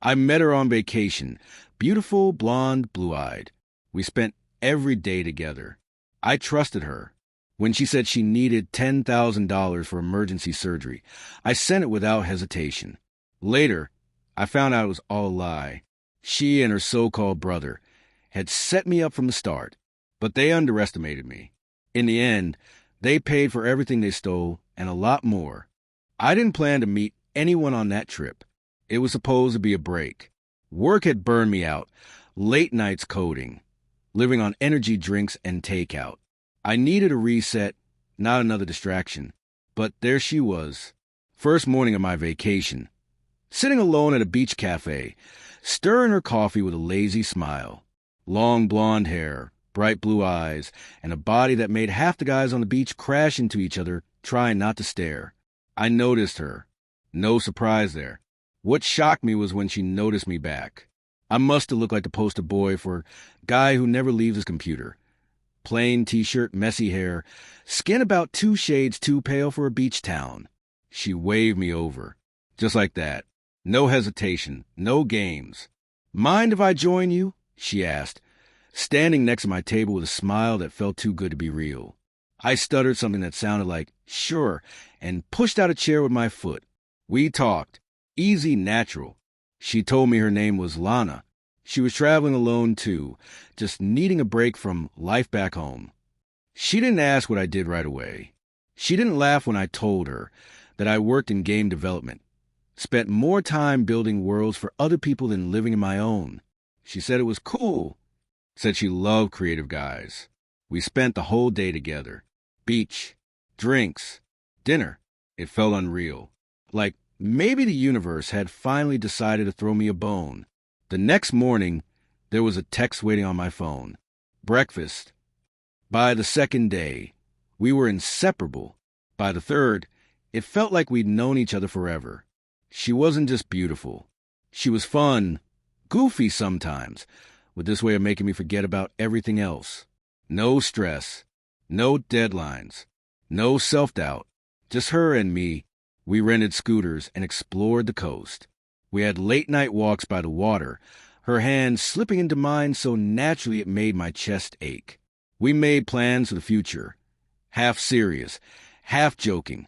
I met her on vacation. Beautiful, blonde, blue-eyed. We spent every day together. I trusted her. When she said she needed $10,000 for emergency surgery, I sent it without hesitation. Later, I found out it was all a lie. She and her so-called brother had set me up from the start, but they underestimated me. In the end, they paid for everything they stole and a lot more. I didn't plan to meet anyone on that trip. It was supposed to be a break. Work had burned me out, late nights coding, living on energy drinks and takeout. I needed a reset, not another distraction. But there she was, first morning of my vacation, sitting alone at a beach cafe, stirring her coffee with a lazy smile. Long blonde hair, bright blue eyes, and a body that made half the guys on the beach crash into each other, trying not to stare. I noticed her. No surprise there. What shocked me was when she noticed me back. I must have looked like the poster boy for a guy who never leaves his computer. Plain t-shirt, messy hair, skin about 2 shades too pale for a beach town. She waved me over. Just like that. No hesitation, no games. "Mind if I join you?" she asked, standing next to my table with a smile that felt too good to be real. I stuttered something that sounded like, "Sure," and pushed out a chair with my foot. We talked. Easy, natural. She told me her name was Lana. She was traveling alone, too, just needing a break from life back home. She didn't ask what I did right away. She didn't laugh when I told her that I worked in game development, spent more time building worlds for other people than living in my own. She said it was cool, said she loved creative guys. We spent the whole day together. Beach, drinks, dinner. It felt unreal. Like maybe the universe had finally decided to throw me a bone. The next morning, there was a text waiting on my phone. Breakfast. By the second day, we were inseparable. By the third, it felt like we'd known each other forever. She wasn't just beautiful. She was fun, goofy sometimes, with this way of making me forget about everything else. No stress, no deadlines, no self-doubt. Just her and me. We rented scooters and explored the coast. We had late-night walks by the water, her hand slipping into mine so naturally it made my chest ache. We made plans for the future, half serious, half joking,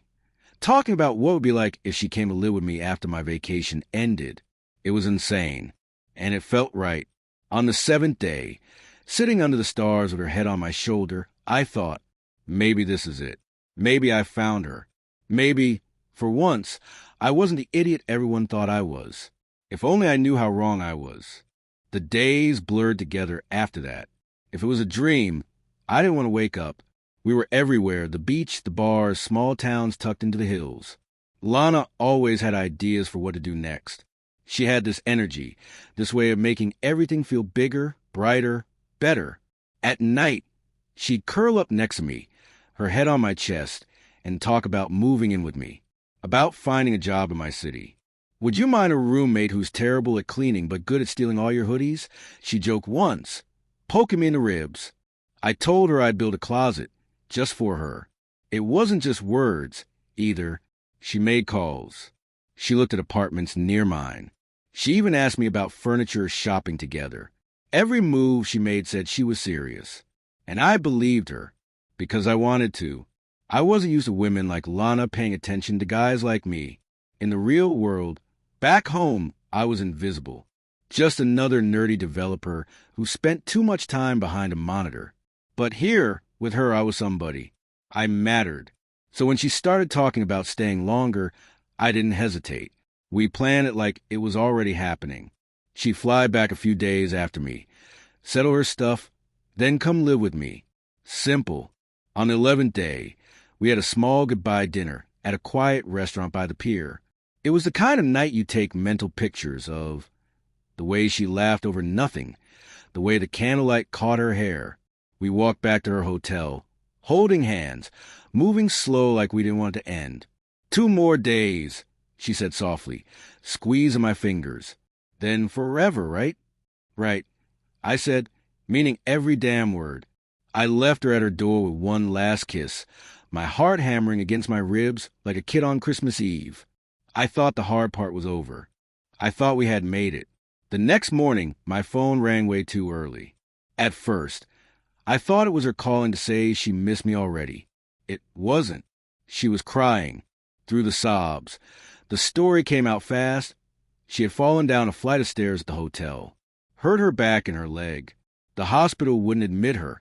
talking about what it would be like if she came to live with me after my vacation ended. It was insane, and it felt right. On the 7th day, sitting under the stars with her head on my shoulder, I thought, maybe this is it. Maybe I found her. Maybe, for once, I wasn't the idiot everyone thought I was. If only I knew how wrong I was. The days blurred together after that. If it was a dream, I didn't want to wake up. We were everywhere, the beach, the bars, small towns tucked into the hills. Lana always had ideas for what to do next. She had this energy, this way of making everything feel bigger, brighter, better. At night, she'd curl up next to me, her head on my chest, and talk about moving in with me, about finding a job in my city. "Would you mind a roommate who's terrible at cleaning but good at stealing all your hoodies?" she joked once, poking me in the ribs. I told her I'd build a closet, just for her. It wasn't just words, either. She made calls. She looked at apartments near mine. She even asked me about furniture shopping together. Every move she made said she was serious. And I believed her, because I wanted to. I wasn't used to women like Lana paying attention to guys like me. In the real world, back home, I was invisible. Just another nerdy developer who spent too much time behind a monitor. But here, with her, I was somebody. I mattered. So when she started talking about staying longer, I didn't hesitate. We planned it like it was already happening. She'd fly back a few days after me, settle her stuff, then come live with me. Simple. On the 11th day, we had a small goodbye dinner at a quiet restaurant by the pier. It was the kind of night you take mental pictures of. The way she laughed over nothing, the way the candlelight caught her hair. We walked back to her hotel, holding hands, moving slow like we didn't want it to end. 2 more days, she said softly, squeezing my fingers. Then forever, right? Right, I said, meaning every damn word. I left her at her door with one last kiss, my heart hammering against my ribs like a kid on Christmas Eve. I thought the hard part was over. I thought we had made it. The next morning, my phone rang way too early. At first, I thought it was her calling to say she missed me already. It wasn't. She was crying, through the sobs. The story came out fast. She had fallen down a flight of stairs at the hotel, hurt her back and her leg. The hospital wouldn't admit her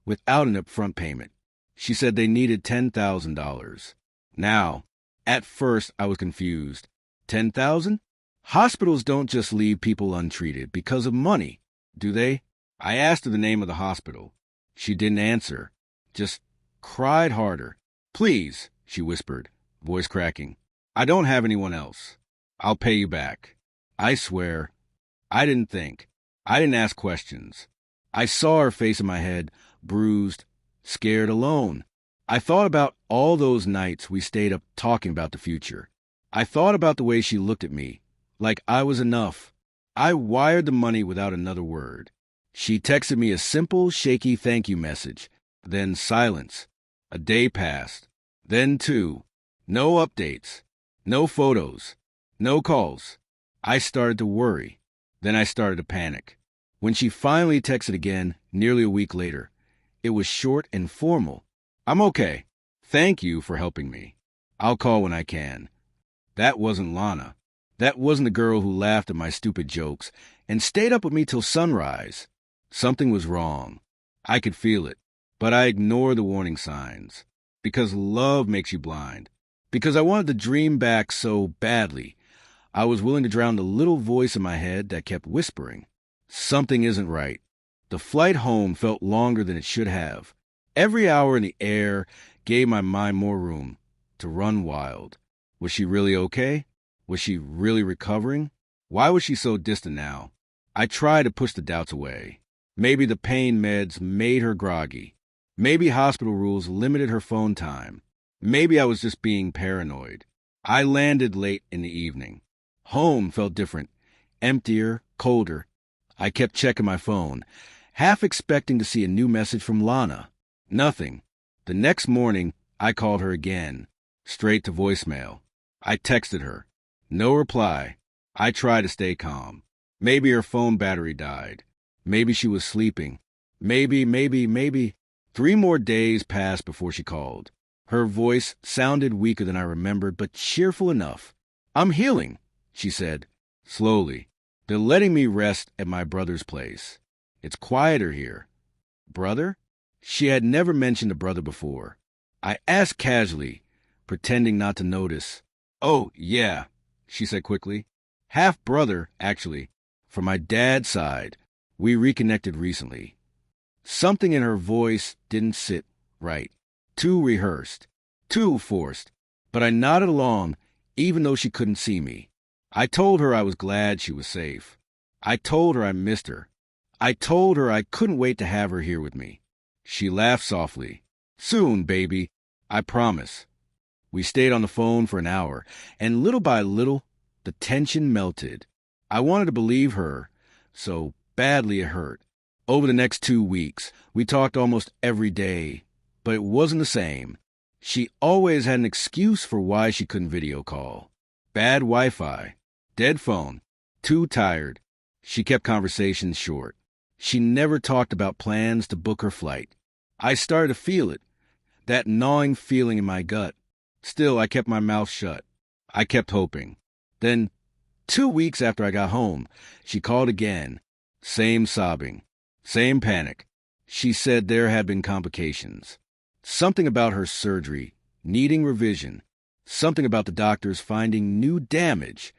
without an upfront payment. She said they needed $10,000. Now, at first I was confused. 10,000? Hospitals don't just leave people untreated because of money, do they? I asked her the name of the hospital. She didn't answer, just cried harder. Please, she whispered, voice cracking. I don't have anyone else. I'll pay you back. I swear, I didn't think. I didn't ask questions. I saw her face in my head, bruised, scared, alone. I thought about all those nights we stayed up talking about the future. I thought about the way she looked at me, like I was enough. I wired the money without another word. She texted me a simple, shaky thank you message. Then silence. A day passed. Then two. No updates. No photos. No calls. I started to worry. Then I started to panic. When she finally texted again, nearly a week later, it was short and formal. I'm okay. Thank you for helping me. I'll call when I can. That wasn't Lana. That wasn't the girl who laughed at my stupid jokes and stayed up with me till sunrise. Something was wrong. I could feel it, but I ignored the warning signs. Because love makes you blind. Because I wanted to dream back so badly. I was willing to drown the little voice in my head that kept whispering. Something isn't right. The flight home felt longer than it should have. Every hour in the air gave my mind more room to run wild. Was she really okay? Was she really recovering? Why was she so distant now? I tried to push the doubts away. Maybe the pain meds made her groggy. Maybe hospital rules limited her phone time. Maybe I was just being paranoid. I landed late in the evening. Home felt different, emptier, colder. I kept checking my phone, half expecting to see a new message from Lana. Nothing. The next morning, I called her again, straight to voicemail. I texted her. No reply. I tried to stay calm. Maybe her phone battery died. Maybe she was sleeping. Maybe. 3 more days passed before she called. Her voice sounded weaker than I remembered, but cheerful enough. I'm healing, she said, slowly. They're letting me rest at my brother's place. It's quieter here. Brother? She had never mentioned a brother before. I asked casually, pretending not to notice. Oh, yeah, she said quickly. Half-brother, actually. From my dad's side. We reconnected recently. Something in her voice didn't sit right. Too rehearsed. Too forced. But I nodded along, even though she couldn't see me. I told her I was glad she was safe. I told her I missed her. I told her I couldn't wait to have her here with me. She laughed softly. Soon, baby. I promise. We stayed on the phone for an hour, and little by little, the tension melted. I wanted to believe her, so badly it hurt. Over the next 2 weeks, we talked almost every day, but it wasn't the same. She always had an excuse for why she couldn't video call. Bad Wi-Fi. Dead phone. Too tired. She kept conversations short. She never talked about plans to book her flight. I started to feel it, that gnawing feeling in my gut. Still, I kept my mouth shut. I kept hoping. Then, 2 weeks after I got home, she called again. Same sobbing. Same panic. She said there had been complications. Something about her surgery, needing revision. Something about the doctors finding new damage.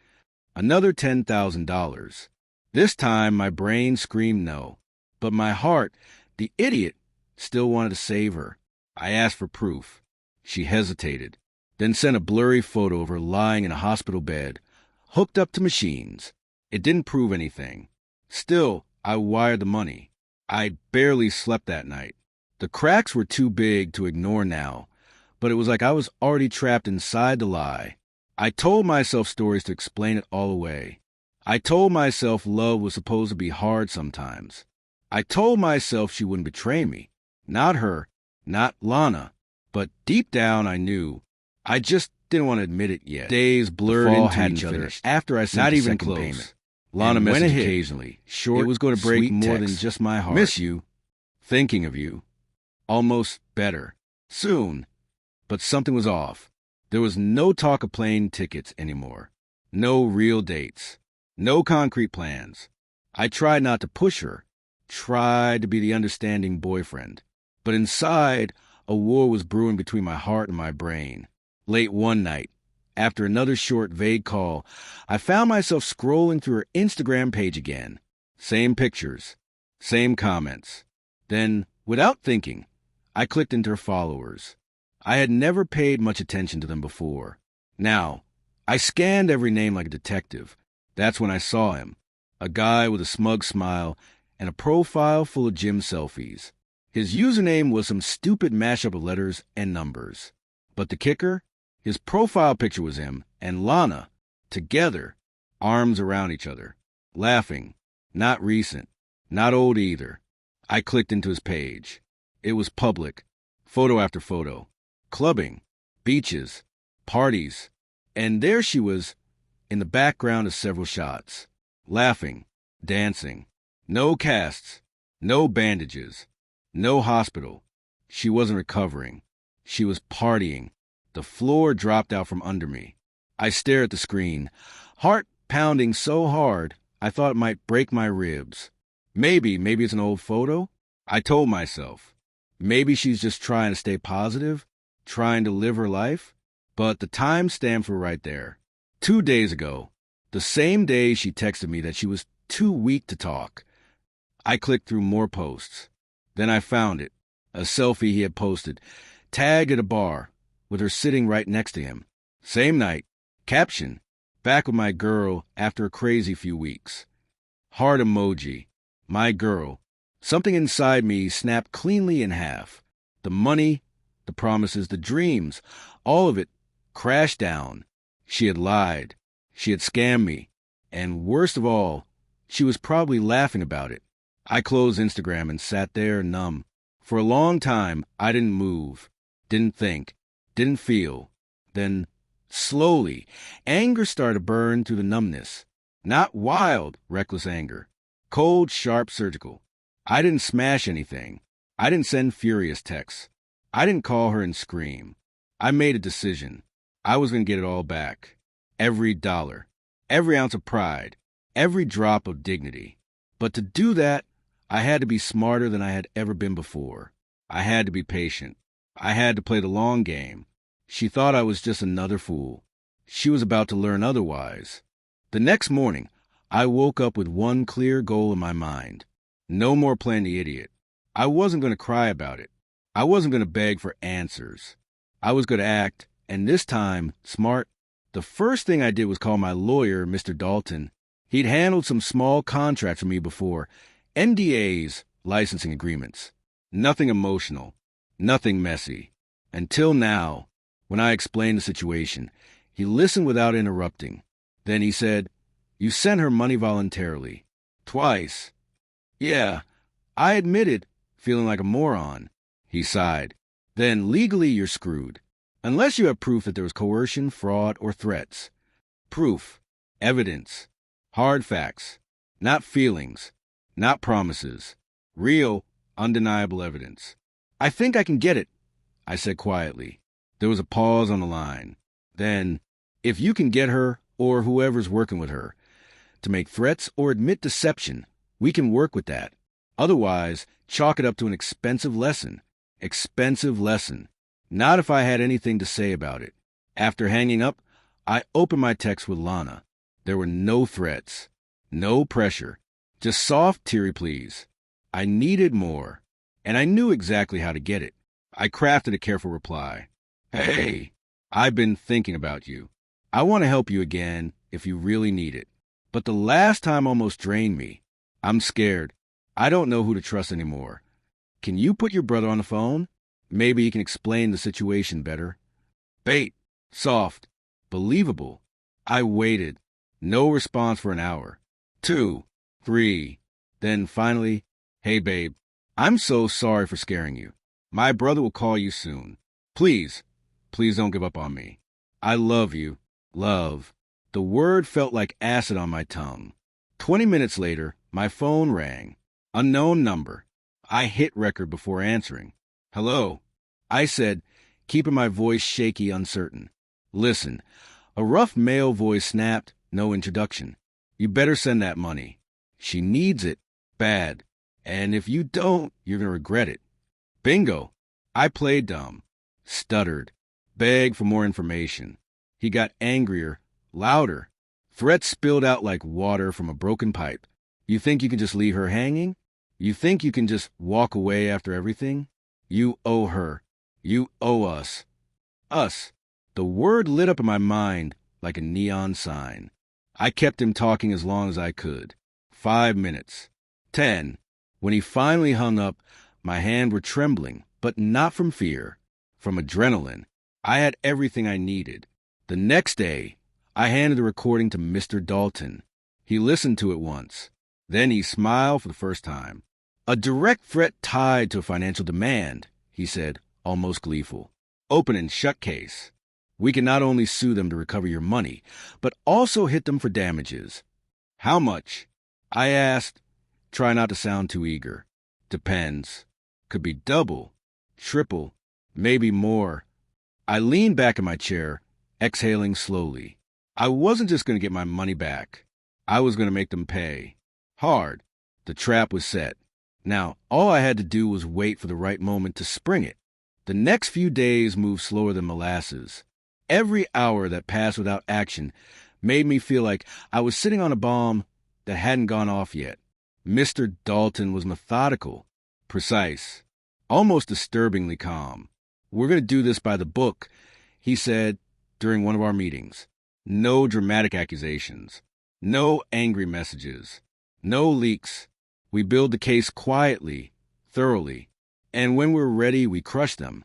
Another $10,000. This time, my brain screamed no. But my heart, the idiot, still wanted to save her. I asked for proof. She hesitated, then sent a blurry photo of her lying in a hospital bed, hooked up to machines. It didn't prove anything. Still, I wired the money. I barely slept that night. The cracks were too big to ignore now, but it was like I was already trapped inside the lie. I told myself stories to explain it all away. I told myself love was supposed to be hard sometimes. I told myself she wouldn't betray me. Not her, not Lana. But deep down I knew. I just didn't want to admit it yet. Days blurred into each other after I sent the second payment. Lana messaged occasionally. Short, it was going to break more than just my heart. Miss you. Thinking of you. Almost better. Soon. But something was off. There was no talk of plane tickets anymore. No real dates. No concrete plans. I tried not to push her. Tried to be the understanding boyfriend. But inside, a war was brewing between my heart and my brain. Late one night, after another short, vague call, I found myself scrolling through her Instagram page again. Same pictures. Same comments. Then, without thinking, I clicked into her followers. I had never paid much attention to them before. Now, I scanned every name like a detective. That's when I saw him. A guy with a smug smile and a profile full of gym selfies. His username was some stupid mashup of letters and numbers. But the kicker? His profile picture was him and Lana, together, arms around each other, laughing. Not recent. Not old either. I clicked into his page. It was public. Photo after photo. Clubbing. Beaches. Parties. And there she was, in the background of several shots. Laughing. Dancing. No casts. No bandages. No hospital. She wasn't recovering. She was partying. The floor dropped out from under me. I stared at the screen, heart pounding so hard I thought it might break my ribs. Maybe it's an old photo? I told myself. Maybe she's just trying to stay positive, trying to live her life. But the timestamps were right there. 2 days ago, the same day she texted me that she was too weak to talk. I clicked through more posts. Then I found it, a selfie he had posted, tagged at a bar, with her sitting right next to him. Same night. Caption, back with my girl after a crazy few weeks. Heart emoji. My girl. Something inside me snapped cleanly in half. The money, the promises, the dreams, all of it crashed down. She had lied. She had scammed me. And worst of all, she was probably laughing about it. I closed Instagram and sat there numb. For a long time, I didn't move, didn't think, didn't feel. Then, slowly, anger started to burn through the numbness. Not wild, reckless anger. Cold, sharp, surgical. I didn't smash anything. I didn't send furious texts. I didn't call her and scream. I made a decision. I was going to get it all back. Every dollar. Every ounce of pride. Every drop of dignity. But to do that, I had to be smarter than I had ever been before. I had to be patient. I had to play the long game. She thought I was just another fool. She was about to learn otherwise. The next morning, I woke up with one clear goal in my mind. No more playing the idiot. I wasn't going to cry about it. I wasn't going to beg for answers. I was going to act, and this time, smart. The first thing I did was call my lawyer, Mr. Dalton. He'd handled some small contracts for me before. NDAs, licensing agreements. Nothing emotional. Nothing messy. Until now, when I explained the situation, he listened without interrupting. Then he said, "You sent her money voluntarily. Twice." "Yeah, I admitted, feeling like a moron." He sighed. "Then legally you're screwed. Unless you have proof that there was coercion, fraud, or threats. Proof. Evidence. Hard facts. Not feelings. Not promises. Real, undeniable evidence." "I think I can get it," I said quietly. There was a pause on the line. Then, "If you can get her, or whoever's working with her, to make threats or admit deception, we can work with that. Otherwise, chalk it up to an expensive lesson. Expensive lesson. Not if I had anything to say about it." After hanging up, I opened my text with Lana. There were no threats. No pressure. Just soft, teary pleas. I needed more. And I knew exactly how to get it. I crafted a careful reply. "Hey, I've been thinking about you. I want to help you again if you really need it. But the last time almost drained me. I'm scared. I don't know who to trust anymore. Can you put your brother on the phone? Maybe he can explain the situation better." Bait. Soft. Believable. I waited. No response for an hour. 2. 3. Then finally, "Hey, babe, I'm so sorry for scaring you. My brother will call you soon. Please don't give up on me." I love you. Love. The word felt like acid on my tongue. 20 minutes later, my phone rang. Unknown number. I hit record before answering. Hello. I said, keeping my voice shaky, uncertain. Listen. A rough male voice snapped, no introduction. You better send that money. She needs it. Bad. And if you don't, you're going to regret it. Bingo. I played dumb. Stuttered. Begged for more information. He got angrier, louder. Threats spilled out like water from a broken pipe. You think you can just leave her hanging? You think you can just walk away after everything? You owe her. You owe us. Us. The word lit up in my mind like a neon sign. I kept him talking as long as I could. 5 minutes. 10. When he finally hung up, my hands were trembling, but not from fear, from adrenaline. I had everything I needed. The next day, I handed the recording to Mr. Dalton. He listened to it once. Then he smiled for the first time. A direct threat tied to a financial demand, he said, almost gleeful. Open and shut case. We can not only sue them to recover your money, but also hit them for damages. How much? I asked. Try not to sound too eager. Depends. Could be double, triple, maybe more. I leaned back in my chair, exhaling slowly. I wasn't just going to get my money back. I was going to make them pay. Hard. The trap was set. Now, all I had to do was wait for the right moment to spring it. The next few days moved slower than molasses. Every hour that passed without action made me feel like I was sitting on a bomb that hadn't gone off yet. Mr. Dalton was methodical, precise, almost disturbingly calm. We're going to do this by the book, he said during one of our meetings. No dramatic accusations. No angry messages. No leaks. We build the case quietly, thoroughly, and when we're ready, we crush them.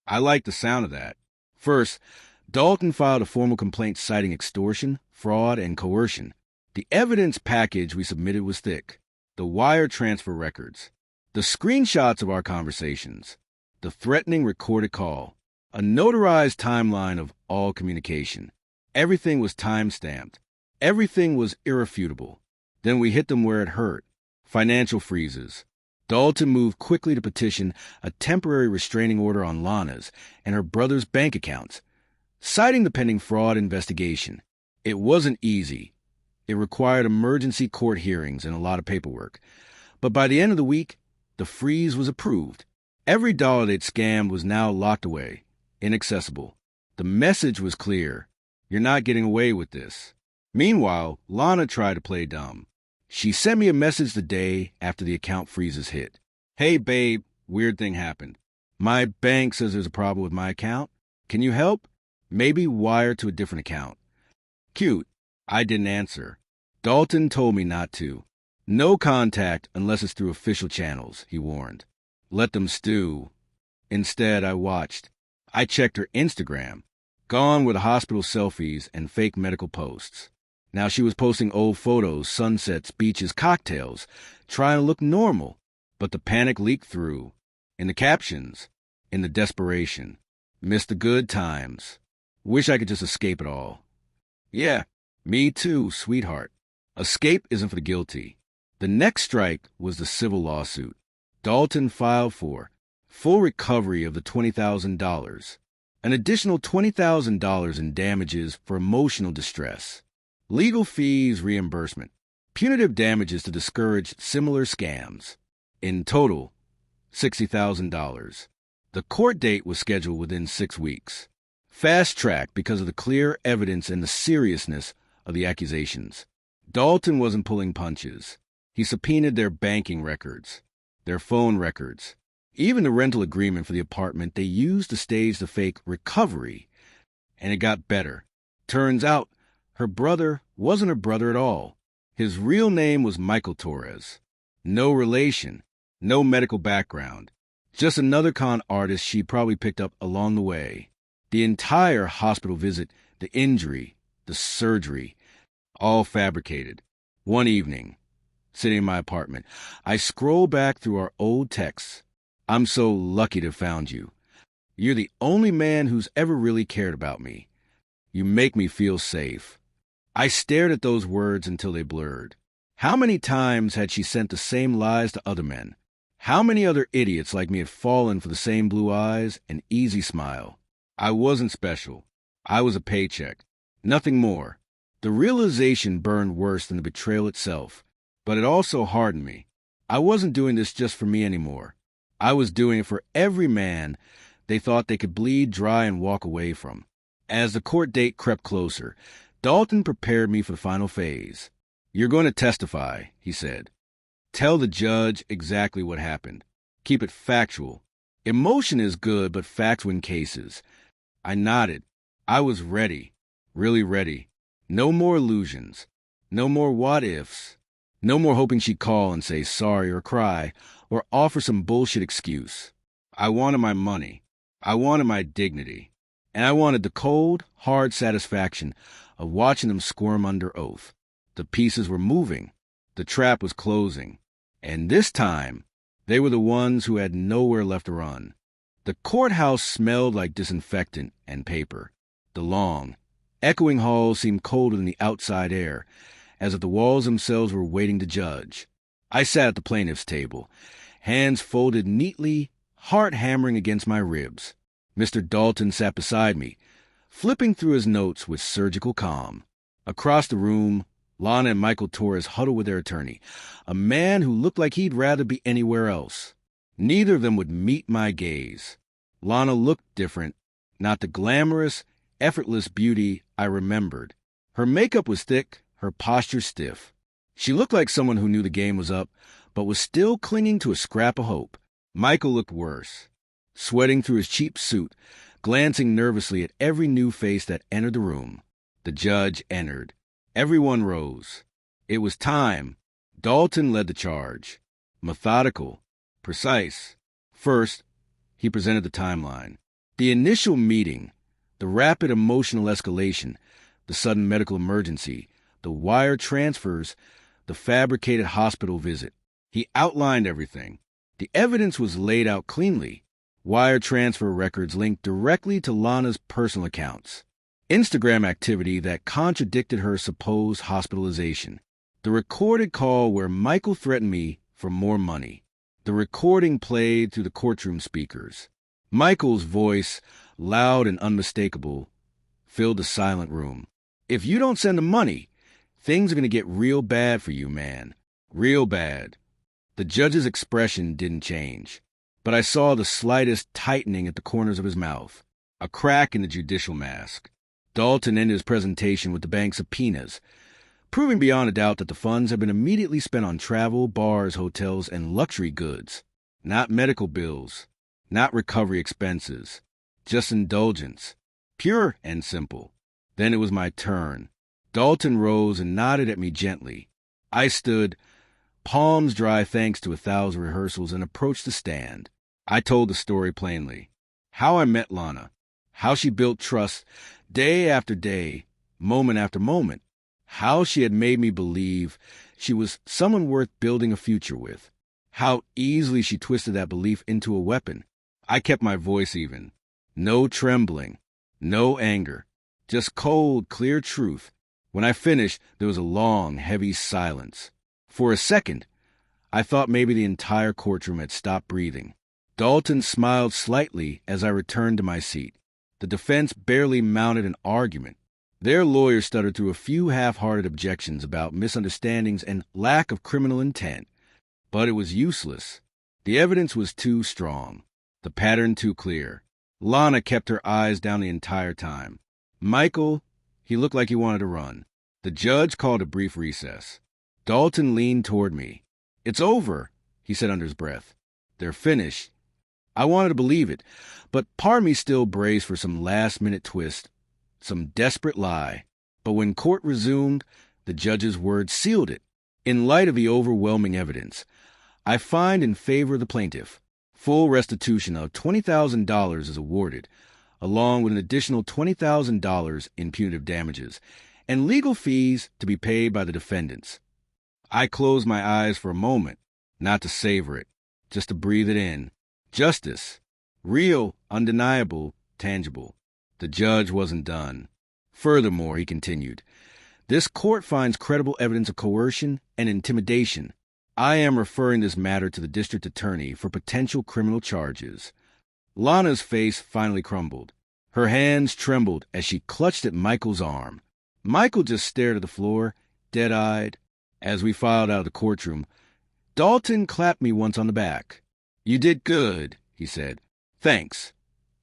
I liked the sound of that. First, Dalton filed a formal complaint citing extortion, fraud, and coercion. The evidence package we submitted was thick. The wire transfer records, the screenshots of our conversations, the threatening recorded call, a notarized timeline of all communication. Everything was time-stamped. Everything was irrefutable. Then we hit them where it hurt. Financial freezes. Dalton moved quickly to petition a temporary restraining order on Lana's and her brother's bank accounts, citing the pending fraud investigation. It wasn't easy. It required emergency court hearings and a lot of paperwork. But by the end of the week, the freeze was approved. Every dollar they'd scammed was now locked away, inaccessible. The message was clear. You're not getting away with this. Meanwhile, Lana tried to play dumb. She sent me a message the day after the account freezes hit. Hey, babe, weird thing happened. My bank says there's a problem with my account. Can you help? Maybe wire to a different account. Cute. I didn't answer. Dalton told me not to. No contact unless it's through official channels, he warned. Let them stew. Instead, I watched. I checked her Instagram. Gone were the hospital selfies and fake medical posts. Now she was posting old photos, sunsets, beaches, cocktails, trying to look normal. But the panic leaked through. In the captions. In the desperation. Missed the good times. Wish I could just escape it all. Yeah, me too, sweetheart. Escape isn't for the guilty. The next strike was the civil lawsuit. Dalton filed for full recovery of the $20,000, an additional $20,000 in damages for emotional distress, legal fees reimbursement, punitive damages to discourage similar scams. In total, $60,000. The court date was scheduled within 6 weeks. Fast track because of the clear evidence and the seriousness of the accusations. Dalton wasn't pulling punches. He subpoenaed their banking records, their phone records, even the rental agreement for the apartment they used to stage the fake recovery. And it got better. Turns out, her brother wasn't her brother at all. His real name was Michael Torres. No relation, no medical background. Just another con artist she probably picked up along the way. The entire hospital visit, the injury, the surgery, all fabricated. One evening, sitting in my apartment, I scroll back through our old texts. I'm so lucky to have found you. You're the only man who's ever really cared about me. You make me feel safe. I stared at those words until they blurred. How many times had she sent the same lies to other men? How many other idiots like me had fallen for the same blue eyes and easy smile? I wasn't special. I was a paycheck. Nothing more. The realization burned worse than the betrayal itself, but it also hardened me. I wasn't doing this just for me anymore. I was doing it for every man they thought they could bleed dry and walk away from. As the court date crept closer, Dalton prepared me for the final phase. "You're going to testify," he said. "Tell the judge exactly what happened. Keep it factual. Emotion is good, but facts win cases." I nodded. I was ready. Really ready. No more illusions. No more what-ifs. No more hoping she'd call and say sorry or cry or offer some bullshit excuse. I wanted my money. I wanted my dignity. And I wanted the cold, hard satisfaction of watching them squirm under oath. The pieces were moving. The trap was closing. And this time, they were the ones who had nowhere left to run. The courthouse smelled like disinfectant and paper. The long, echoing halls seemed colder than the outside air, as if the walls themselves were waiting to judge. I sat at the plaintiff's table, hands folded neatly, heart hammering against my ribs. Mr. Dalton sat beside me, flipping through his notes with surgical calm. Across the room, Lana and Michael Torres huddled with their attorney, a man who looked like he'd rather be anywhere else. Neither of them would meet my gaze. Lana looked different, not the glamorous, effortless beauty I remembered. Her makeup was thick, her posture stiff. She looked like someone who knew the game was up, but was still clinging to a scrap of hope. Michael looked worse, sweating through his cheap suit, glancing nervously at every new face that entered the room. The judge entered. Everyone rose. It was time. Dalton led the charge. Methodical. Precise. First, he presented the timeline. The initial meeting, the rapid emotional escalation, the sudden medical emergency, the wire transfers, the fabricated hospital visit. He outlined everything. The evidence was laid out cleanly. Wire transfer records linked directly to Lana's personal accounts. Instagram activity that contradicted her supposed hospitalization. The recorded call where Michael threatened me for more money. The recording played through the courtroom speakers. Michael's voice, loud and unmistakable, filled the silent room. "If you don't send the money, things are going to get real bad for you, man. Real bad." The judge's expression didn't change, but I saw the slightest tightening at the corners of his mouth, a crack in the judicial mask. Dalton ended his presentation with the bank's subpoenas, proving beyond a doubt that the funds had been immediately spent on travel, bars, hotels, and luxury goods. Not medical bills, not recovery expenses, just indulgence, pure and simple. Then it was my turn. Dalton rose and nodded at me gently. I stood, palms dry thanks to 1,000 rehearsals, and approached the stand. I told the story plainly. How I met Lana. How she built trust day after day, moment after moment. How she had made me believe she was someone worth building a future with. How easily she twisted that belief into a weapon. I kept my voice even. No trembling, no anger, just cold, clear truth. When I finished, there was a long, heavy silence. For a second, I thought maybe the entire courtroom had stopped breathing. Dalton smiled slightly as I returned to my seat. The defense barely mounted an argument. Their lawyer stuttered through a few half-hearted objections about misunderstandings and lack of criminal intent. But it was useless. The evidence was too strong. The pattern too clear. Lana kept her eyes down the entire time. Michael, he looked like he wanted to run. The judge called a brief recess. Dalton leaned toward me. "It's over," he said under his breath. "They're finished." I wanted to believe it, but part of me still braced for some last-minute twist, some desperate lie. But when court resumed, the judge's words sealed it. In light of the overwhelming evidence, I find in favor of the plaintiff. Full restitution of $20,000 is awarded, along with an additional $20,000 in punitive damages, and legal fees to be paid by the defendants. I closed my eyes for a moment, not to savor it, just to breathe it in. Justice. Real, undeniable, tangible. The judge wasn't done. Furthermore, he continued, this court finds credible evidence of coercion and intimidation. I am referring this matter to the district attorney for potential criminal charges. Lana's face finally crumbled. Her hands trembled as she clutched at Michael's arm. Michael just stared at the floor, dead-eyed. As we filed out of the courtroom, Dalton clapped me once on the back. You did good, he said. Thanks,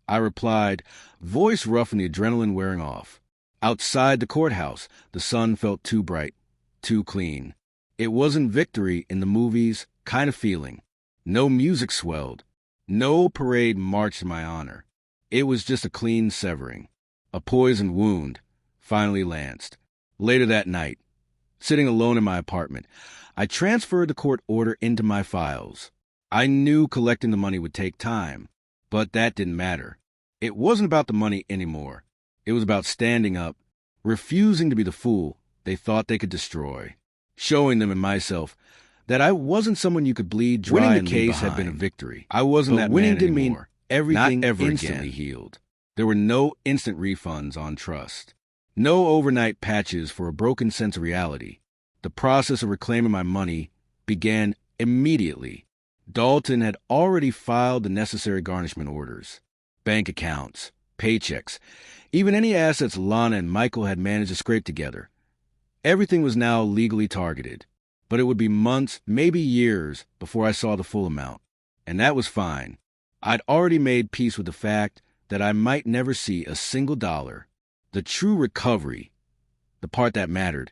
I replied, voice rough and the adrenaline wearing off. Outside the courthouse, the sun felt too bright, too clean. It wasn't victory in the movies kind of feeling. No music swelled. No parade marched in my honor. It was just a clean severing. A poisoned wound finally lanced. Later that night, sitting alone in my apartment, I transferred the court order into my files. I knew collecting the money would take time, but that didn't matter. It wasn't about the money anymore. It was about standing up, refusing to be the fool they thought they could destroy, showing them and myself that I wasn't someone you could bleed dry. Winning the case had been a victory. I wasn't that winning didn't mean everything not ever instantly healed. There were no instant refunds on trust. No overnight patches for a broken sense of reality. The process of reclaiming my money began immediately. Dalton had already filed the necessary garnishment orders. Bank accounts, paychecks, even any assets Lana and Michael had managed to scrape together. Everything was now legally targeted, but it would be months, maybe years, before I saw the full amount. And that was fine. I'd already made peace with the fact that I might never see a single dollar. The true recovery, the part that mattered,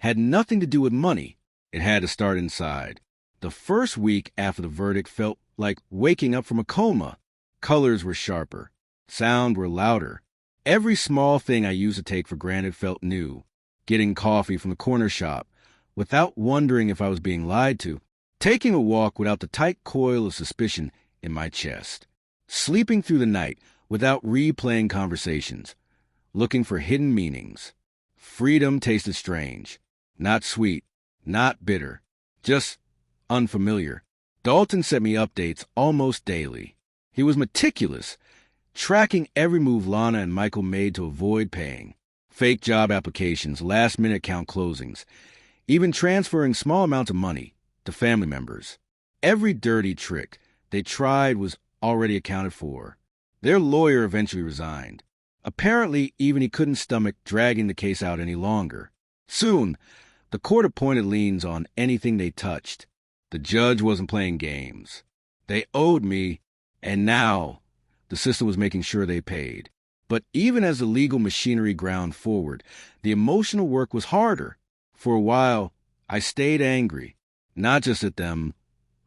had nothing to do with money. It had to start inside. The first week after the verdict felt like waking up from a coma. Colors were sharper. Sound were louder. Every small thing I used to take for granted felt new. Getting coffee from the corner shop, without wondering if I was being lied to. Taking a walk without the tight coil of suspicion in my chest. Sleeping through the night without replaying conversations. Looking for hidden meanings. Freedom tasted strange. Not sweet. Not bitter. Just unfamiliar. Dalton sent me updates almost daily. He was meticulous, tracking every move Lana and Michael made to avoid paying. Fake job applications, last-minute account closings, even transferring small amounts of money to family members. Every dirty trick they tried was already accounted for. Their lawyer eventually resigned. Apparently, even he couldn't stomach dragging the case out any longer. Soon, the court appointed liens on anything they touched. The judge wasn't playing games. They owed me, and now the system was making sure they paid. But even as the legal machinery ground forward, the emotional work was harder. For a while, I stayed angry, not just at them,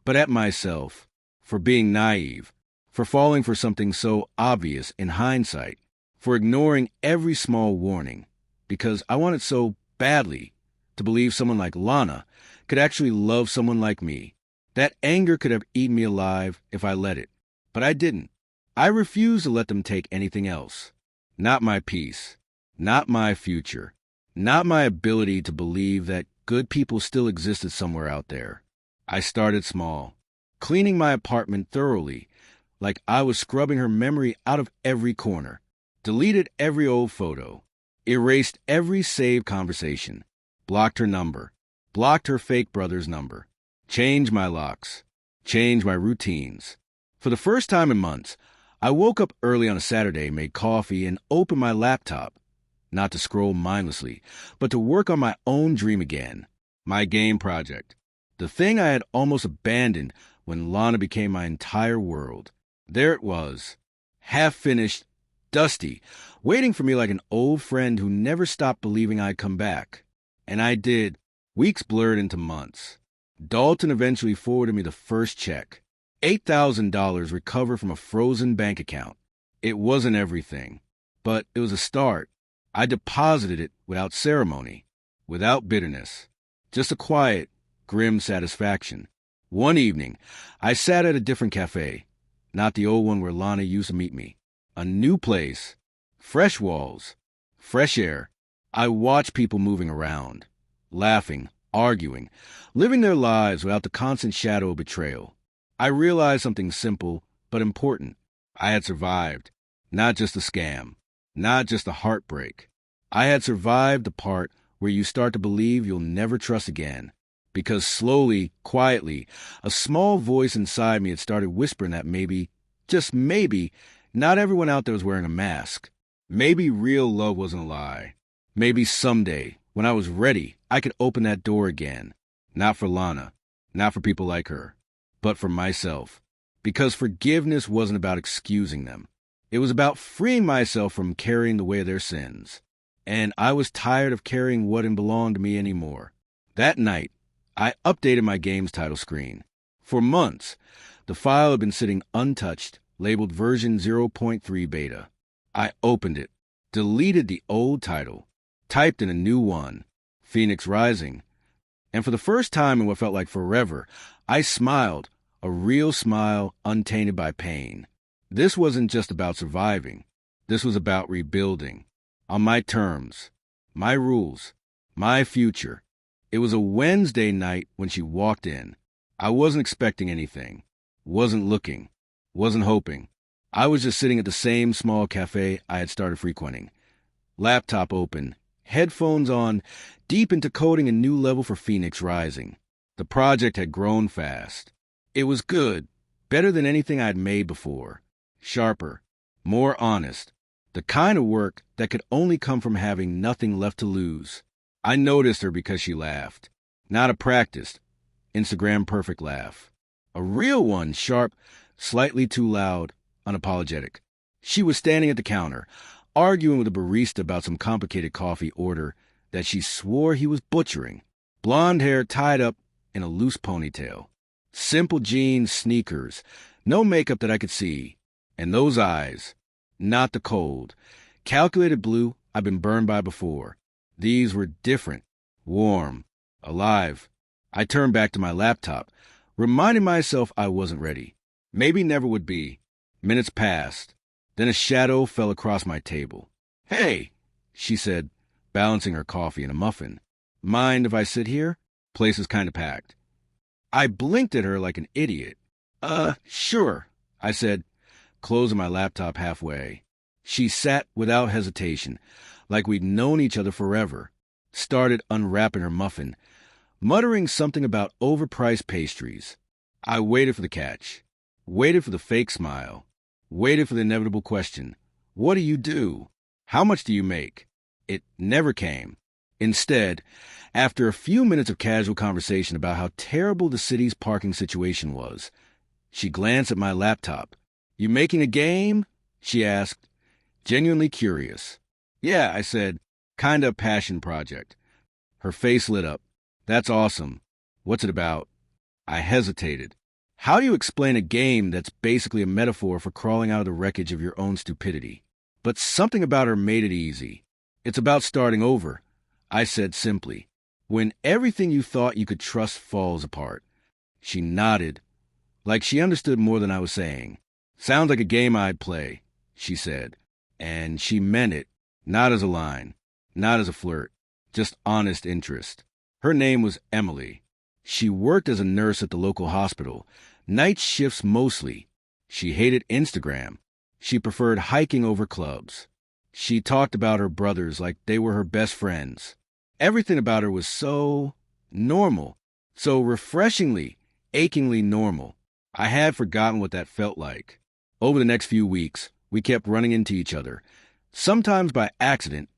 but at myself, for being naive, for falling for something so obvious in hindsight, for ignoring every small warning, because I wanted so badly to believe someone like Lana could actually love someone like me. That anger could have eaten me alive if I let it, but I didn't. I refused to let them take anything else. Not my peace, not my future, not my ability to believe that good people still existed somewhere out there. I started small, cleaning my apartment thoroughly, like I was scrubbing her memory out of every corner, deleted every old photo, erased every saved conversation, blocked her number, blocked her fake brother's number, changed my locks, changed my routines. For the first time in months, I woke up early on a Saturday, made coffee, and opened my laptop, not to scroll mindlessly, but to work on my own dream again, my game project, the thing I had almost abandoned when Lana became my entire world. There it was, half-finished, dusty, waiting for me like an old friend who never stopped believing I'd come back. And I did. Weeks blurred into months. Dalton eventually forwarded me the first check. $8,000 recovered from a frozen bank account. It wasn't everything, but it was a start. I deposited it without ceremony, without bitterness, just a quiet, grim satisfaction. One evening, I sat at a different cafe, not the old one where Lana used to meet me. A new place, fresh walls, fresh air. I watched people moving around, laughing, arguing, living their lives without the constant shadow of betrayal. I realized something simple but important. I had survived. Not just a scam. Not just a heartbreak. I had survived the part where you start to believe you'll never trust again. Because slowly, quietly, a small voice inside me had started whispering that maybe, just maybe, not everyone out there was wearing a mask. Maybe real love wasn't a lie. Maybe someday, when I was ready, I could open that door again. Not for Lana, not for people like her, but for myself. Because forgiveness wasn't about excusing them. It was about freeing myself from carrying the weight of their sins. And I was tired of carrying what didn't belong to me anymore. That night, I updated my game's title screen. For months, the file had been sitting untouched, labeled version 0.3 beta. I opened it, deleted the old title, typed in a new one, Phoenix Rising, and for the first time in what felt like forever, I smiled, a real smile untainted by pain. This wasn't just about surviving. This was about rebuilding. On my terms, my rules, my future. It was a Wednesday night when she walked in. I wasn't expecting anything, wasn't looking, wasn't hoping. I was just sitting at the same small cafe I had started frequenting. Laptop open, headphones on, deep into coding a new level for Phoenix Rising. The project had grown fast. It was good, better than anything I'd made before. Sharper, more honest. The kind of work that could only come from having nothing left to lose. I noticed her because she laughed. Not a practiced, Instagram perfect laugh. A real one, sharp, slightly too loud, unapologetic. She was standing at the counter, arguing with a barista about some complicated coffee order that she swore he was butchering. Blonde hair tied up in a loose ponytail. Simple jeans, sneakers, no makeup that I could see. And those eyes, not the cold, calculated blue I've been burned by before. These were different, warm, alive. I turned back to my laptop, reminding myself I wasn't ready. Maybe never would be. Minutes passed. Then a shadow fell across my table. "Hey," she said, balancing her coffee and a muffin. "Mind if I sit here? Place is kind of packed." I blinked at her like an idiot. Sure," I said, closing my laptop halfway. She sat without hesitation, like we'd known each other forever, started unwrapping her muffin, muttering something about overpriced pastries. I waited for the catch, waited for the fake smile, waited for the inevitable question, "What do you do? How much do you make?" It never came. Instead, after a few minutes of casual conversation about how terrible the city's parking situation was, she glanced at my laptop. "You making a game?" she asked, genuinely curious. "Yeah," I said, "kinda a passion project." Her face lit up. "That's awesome. What's it about?" I hesitated. How do you explain a game that's basically a metaphor for crawling out of the wreckage of your own stupidity? But something about her made it easy. "It's about starting over," I said simply. "When everything you thought you could trust falls apart." She nodded, like she understood more than I was saying. "Sounds like a game I'd play," she said. And she meant it, not as a line, not as a flirt, just honest interest. Her name was Emily. She worked as a nurse at the local hospital, night shifts mostly. She hated Instagram. She preferred hiking over clubs. She talked about her brothers like they were her best friends. Everything about her was so normal, so refreshingly, achingly normal. I had forgotten what that felt like. Over the next few weeks, we kept running into each other, sometimes by accident,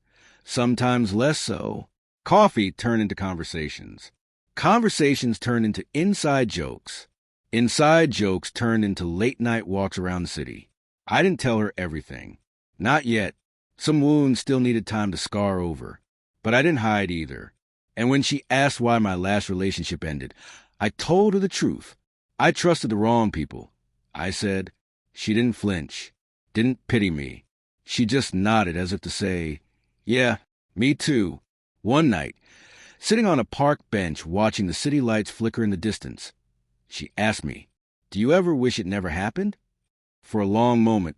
sometimes less so. Coffee turned into conversations. Conversations turned into inside jokes. Inside jokes turned into late-night walks around the city. I didn't tell her everything. Not yet. Some wounds still needed time to scar over. But I didn't hide either. And when she asked why my last relationship ended, I told her the truth. I trusted the wrong people, I said. She didn't flinch, didn't pity me. She just nodded as if to say, "Yeah, me too." One night, sitting on a park bench watching the city lights flicker in the distance, she asked me, "Do you ever wish it never happened?" For a long moment,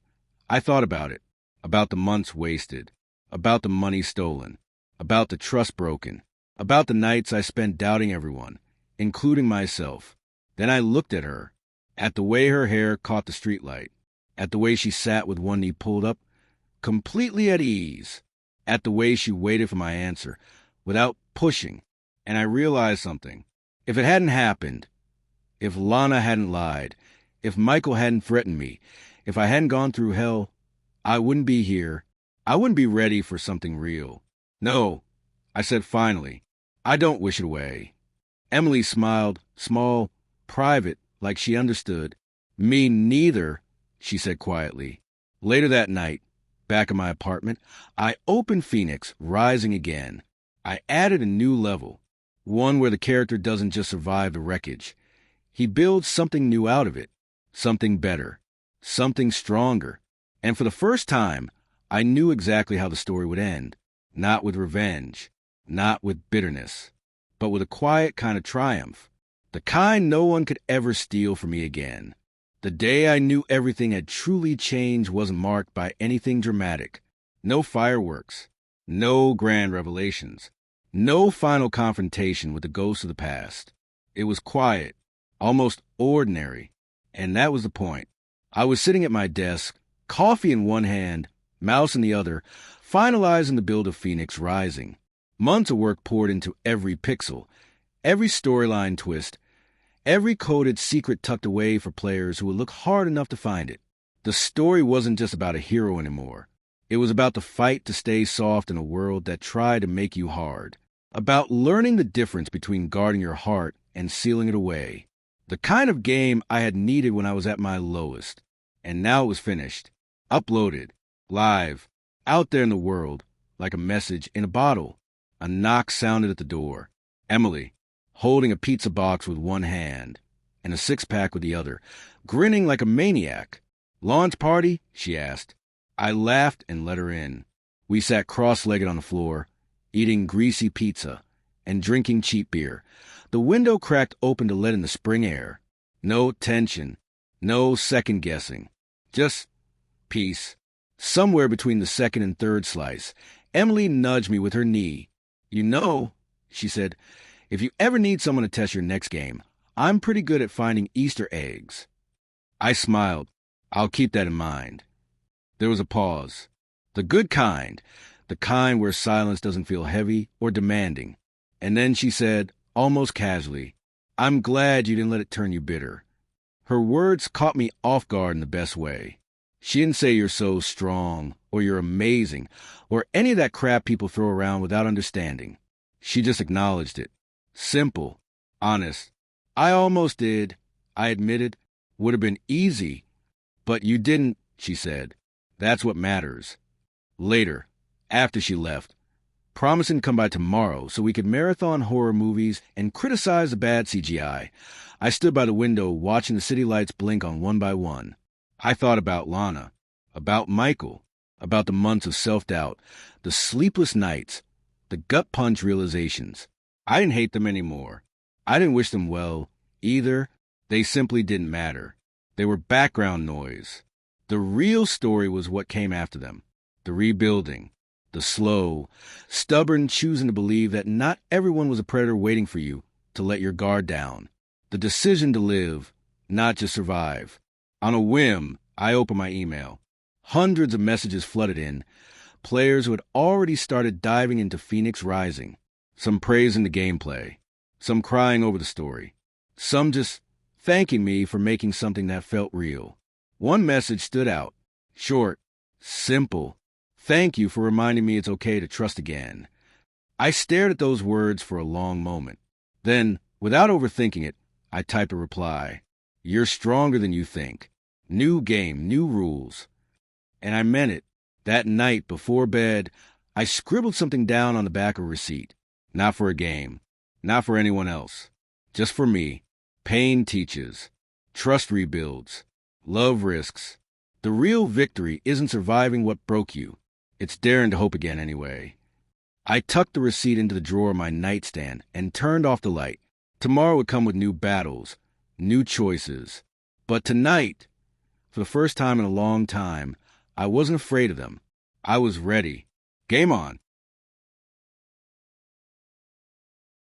I thought about it, about the months wasted, about the money stolen, about the trust broken, about the nights I spent doubting everyone, including myself. Then I looked at her, at the way her hair caught the streetlight, at the way she sat with one knee pulled up, completely at ease, at the way she waited for my answer, without pushing, and I realized something. If it hadn't happened, if Lana hadn't lied, if Michael hadn't threatened me, if I hadn't gone through hell, I wouldn't be here. I wouldn't be ready for something real. No, I said finally. I don't wish it away. Emily smiled, small, private, like she understood. Me neither, she said quietly. Later that night, back in my apartment, I opened Phoenix, Rising again. I added a new level, one where the character doesn't just survive the wreckage. He builds something new out of it, something better, something stronger. And for the first time, I knew exactly how the story would end. Not with revenge, not with bitterness, but with a quiet kind of triumph. The kind no one could ever steal from me again. The day I knew everything had truly changed wasn't marked by anything dramatic. No fireworks, no grand revelations, no final confrontation with the ghosts of the past. It was quiet, almost ordinary, and that was the point. I was sitting at my desk, coffee in one hand, mouse in the other, finalizing the build of Phoenix Rising. Months of work poured into every pixel, every storyline twist, every coded secret tucked away for players who would look hard enough to find it. The story wasn't just about a hero anymore. It was about the fight to stay soft in a world that tried to make you hard. About learning the difference between guarding your heart and sealing it away. The kind of game I had needed when I was at my lowest. And now it was finished. Uploaded. Live. Out there in the world. Like a message in a bottle. A knock sounded at the door. Emily, holding a pizza box with one hand and a six-pack with the other, grinning like a maniac. Launch party? She asked. I laughed and let her in. We sat cross-legged on the floor, eating greasy pizza and drinking cheap beer. The window cracked open to let in the spring air. No tension, no second-guessing. Just peace. Somewhere between the second and third slice, Emily nudged me with her knee. You know, she said, if you ever need someone to test your next game, I'm pretty good at finding Easter eggs. I smiled. I'll keep that in mind. There was a pause. The good kind. The kind where silence doesn't feel heavy or demanding. And then she said, almost casually, I'm glad you didn't let it turn you bitter. Her words caught me off guard in the best way. She didn't say you're so strong, or you're amazing, or any of that crap people throw around without understanding. She just acknowledged it. Simple. Honest. I almost did. I admitted. Would have been easy. But you didn't, she said. That's what matters. Later, after she left, promising to come by tomorrow so we could marathon horror movies and criticize the bad CGI, I stood by the window watching the city lights blink on one by one. I thought about Lana, about Michael, about the months of self-doubt, the sleepless nights, the gut-punch realizations. I didn't hate them anymore. I didn't wish them well, either. They simply didn't matter. They were background noise. The real story was what came after them. The rebuilding. The slow, stubborn choosing to believe that not everyone was a predator waiting for you to let your guard down. The decision to live, not just survive. On a whim, I opened my email. Hundreds of messages flooded in. Players who had already started diving into Phoenix Rising. Some praising the gameplay. Some crying over the story. Some just thanking me for making something that felt real. One message stood out. Short. Simple. Thank you for reminding me it's okay to trust again. I stared at those words for a long moment. Then, without overthinking it, I typed a reply. You're stronger than you think. New game, new rules. And I meant it. That night, before bed, I scribbled something down on the back of a receipt. Not for a game. Not for anyone else. Just for me. Pain teaches. Trust rebuilds. Love risks. The real victory isn't surviving what broke you. It's daring to hope again anyway. I tucked the receipt into the drawer of my nightstand and turned off the light. Tomorrow would come with new battles, new choices. But tonight, for the first time in a long time, I wasn't afraid of them. I was ready. Game on.